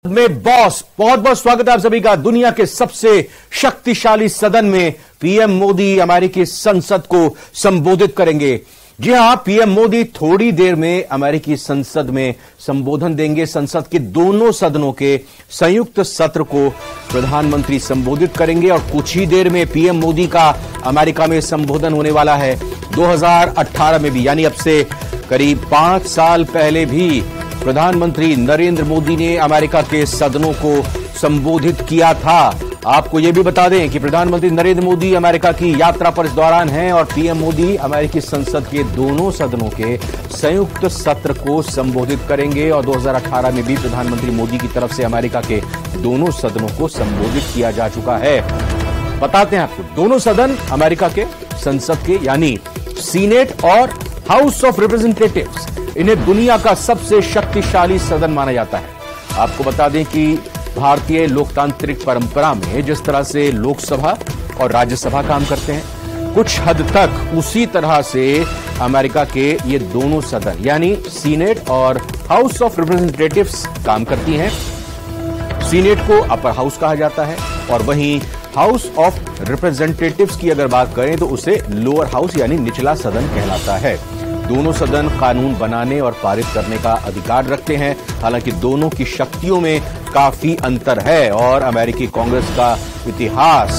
में बॉस, बहुत बहुत स्वागत है आप सभी का। दुनिया के सबसे शक्तिशाली सदन में पीएम मोदी अमेरिकी संसद को संबोधित करेंगे। जी हां, पीएम मोदी थोड़ी देर में अमेरिकी संसद में संबोधन देंगे। संसद के दोनों सदनों के संयुक्त सत्र को प्रधानमंत्री संबोधित करेंगे और कुछ ही देर में पीएम मोदी का अमेरिका में संबोधन होने वाला है। 2018 में भी, यानी अब से करीब 5 साल पहले भी प्रधानमंत्री नरेंद्र मोदी ने अमेरिका के सदनों को संबोधित किया था। आपको यह भी बता दें कि प्रधानमंत्री नरेंद्र मोदी अमेरिका की यात्रा पर इस दौरान हैं और पीएम मोदी अमेरिकी संसद के दोनों सदनों के संयुक्त सत्र को संबोधित करेंगे। और 2018 में भी प्रधानमंत्री मोदी की तरफ से अमेरिका के दोनों सदनों को संबोधित किया जा चुका है। बताते हैं आपको, दोनों सदन अमेरिका के संसद के, यानी सीनेट और हाउस ऑफ रिप्रेजेंटेटिव्स, इन्हें दुनिया का सबसे शक्तिशाली सदन माना जाता है। आपको बता दें कि भारतीय लोकतांत्रिक परंपरा में जिस तरह से लोकसभा और राज्यसभा काम करते हैं, कुछ हद तक उसी तरह से अमेरिका के ये दोनों सदन यानी सीनेट और हाउस ऑफ रिप्रेजेंटेटिव्स काम करती हैं। सीनेट को अपर हाउस कहा जाता है और वहीं हाउस ऑफ रिप्रेजेंटेटिव्स की अगर बात करें तो उसे लोअर हाउस यानी निचला सदन कहलाता है। दोनों सदन कानून बनाने और पारित करने का अधिकार रखते हैं। हालांकि दोनों की शक्तियों में काफी अंतर है और अमेरिकी कांग्रेस का इतिहास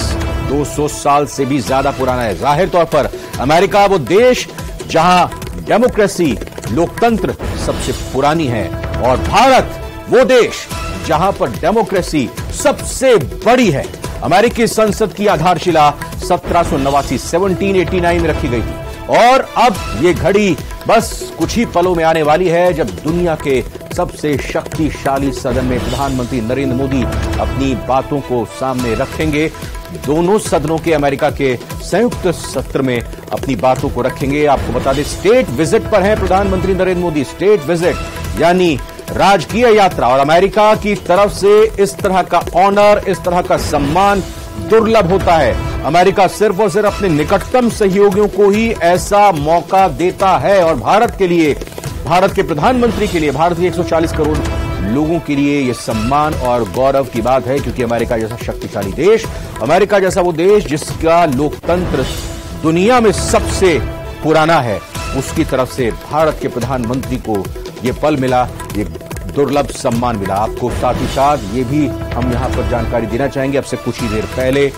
200 साल से भी ज्यादा पुराना है। जाहिर तौर पर अमेरिका वो देश जहां डेमोक्रेसी, लोकतंत्र सबसे पुरानी है और भारत वो देश जहां पर डेमोक्रेसी सबसे बड़ी है। अमेरिकी संसद की आधारशिला 1789 में रखी गई थी और अब ये घड़ी बस कुछ ही पलों में आने वाली है जब दुनिया के सबसे शक्तिशाली सदन में प्रधानमंत्री नरेंद्र मोदी अपनी बातों को सामने रखेंगे। दोनों सदनों के अमेरिका के संयुक्त सत्र में अपनी बातों को रखेंगे। आपको बता दें, स्टेट विजिट पर हैं प्रधानमंत्री नरेंद्र मोदी। स्टेट विजिट यानी राजकीय यात्रा, और अमेरिका की तरफ से इस तरह का ऑनर, इस तरह का सम्मान दुर्लभ होता है। अमेरिका सिर्फ और सिर्फ अपने निकटतम सहयोगियों को ही ऐसा मौका देता है और भारत के लिए, भारत के प्रधानमंत्री के लिए, भारत के 140 करोड़ लोगों के लिए यह सम्मान और गौरव की बात है, क्योंकि अमेरिका जैसा शक्तिशाली देश, अमेरिका जैसा वो देश जिसका लोकतंत्र दुनिया में सबसे पुराना है, उसकी तरफ से भारत के प्रधानमंत्री को यह पल मिला, ये दुर्लभ सम्मान मिला। आपको साथ ही साथ ये भी हम यहां पर जानकारी देना चाहेंगे, अब से कुछ ही देर पहले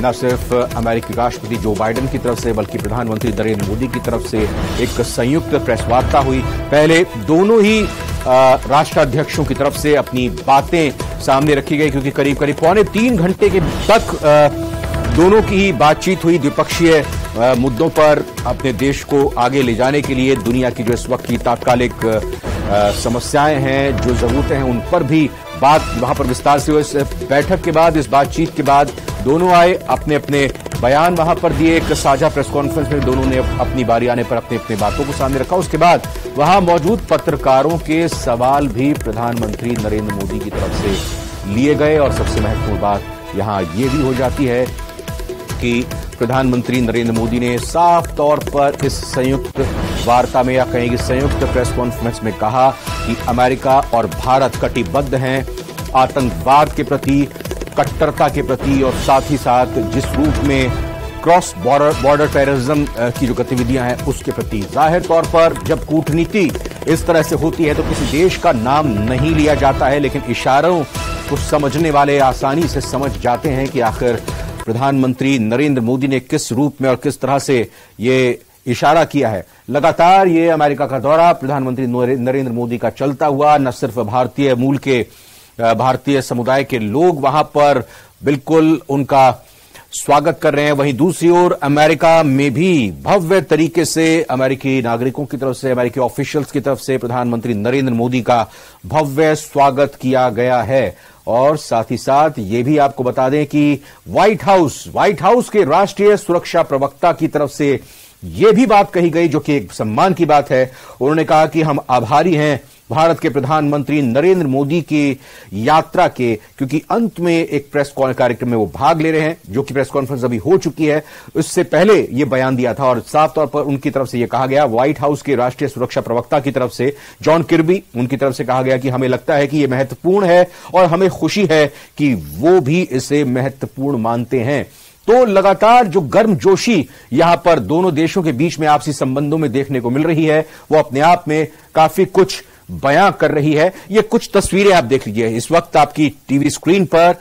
न सिर्फ अमेरिकी राष्ट्रपति जो बाइडेन की तरफ से बल्कि प्रधानमंत्री नरेंद्र मोदी की तरफ से एक संयुक्त प्रेस वार्ता हुई। पहले दोनों ही राष्ट्राध्यक्षों की तरफ से अपनी बातें सामने रखी गई, क्योंकि करीब करीब 2.25 घंटे के तक दोनों की ही बातचीत हुई द्विपक्षीय मुद्दों पर, अपने देश को आगे ले जाने के लिए दुनिया की जो इस वक्त की तात्कालिक समस्याएं हैं, जो जरूरतें हैं, उन पर भी बात वहां पर विस्तार से हुई। इस बैठक के बाद, इस बातचीत के बाद दोनों आए, अपने अपने बयान वहां पर दिए। एक साझा प्रेस कॉन्फ्रेंस में दोनों ने अपनी बारी आने पर अपने अपने बातों को सामने रखा। उसके बाद वहां मौजूद पत्रकारों के सवाल भी प्रधानमंत्री नरेंद्र मोदी की तरफ से लिए गए और सबसे महत्वपूर्ण बात यहां ये भी हो जाती है कि प्रधानमंत्री नरेंद्र मोदी ने साफ तौर पर इस संयुक्त वार्ता में या कहेंगे संयुक्त प्रेस कॉन्फ्रेंस में कहा कि अमेरिका और भारत कटिबद्ध हैं आतंकवाद के प्रति, कट्टरता के प्रति, और साथ ही साथ जिस रूप में क्रॉस बॉर्डर टेररिज्म की जो गतिविधियां हैं उसके प्रति। जाहिर तौर पर जब कूटनीति इस तरह से होती है तो किसी देश का नाम नहीं लिया जाता है, लेकिन इशारों को समझने वाले आसानी से समझ जाते हैं कि आखिर प्रधानमंत्री नरेंद्र मोदी ने किस रूप में और किस तरह से ये इशारा किया है। लगातार ये अमेरिका का दौरा प्रधानमंत्री नरेंद्र मोदी का चलता हुआ, न सिर्फ भारतीय मूल के भारतीय समुदाय के लोग वहां पर बिल्कुल उनका स्वागत कर रहे हैं, वहीं दूसरी ओर अमेरिका में भी भव्य तरीके से अमेरिकी नागरिकों की तरफ से, अमेरिकी ऑफिशियल्स की तरफ से प्रधानमंत्री नरेंद्र मोदी का भव्य स्वागत किया गया है। और साथ ही साथ ये भी आपको बता दें कि व्हाइट हाउस के राष्ट्रीय सुरक्षा प्रवक्ता की तरफ से ये भी बात कही गई, जो कि एक सम्मान की बात है। उन्होंने कहा कि हम आभारी हैं भारत के प्रधानमंत्री नरेंद्र मोदी की यात्रा के, क्योंकि अंत में एक प्रेस कार्यक्रम में वो भाग ले रहे हैं, जो कि प्रेस कॉन्फ्रेंस अभी हो चुकी है। उससे पहले ये बयान दिया था और साफ तौर पर उनकी तरफ से यह कहा गया, व्हाइट हाउस के राष्ट्रीय सुरक्षा प्रवक्ता की तरफ से जॉन किर्बी, उनकी तरफ से कहा गया कि हमें लगता है कि यह महत्वपूर्ण है और हमें खुशी है कि वो भी इसे महत्वपूर्ण मानते हैं। तो लगातार जो गर्मजोशी यहां पर दोनों देशों के बीच में आपसी संबंधों में देखने को मिल रही है, वो अपने आप में काफी कुछ बयां कर रही है। ये कुछ तस्वीरें आप देख लीजिए इस वक्त आपकी टीवी स्क्रीन पर।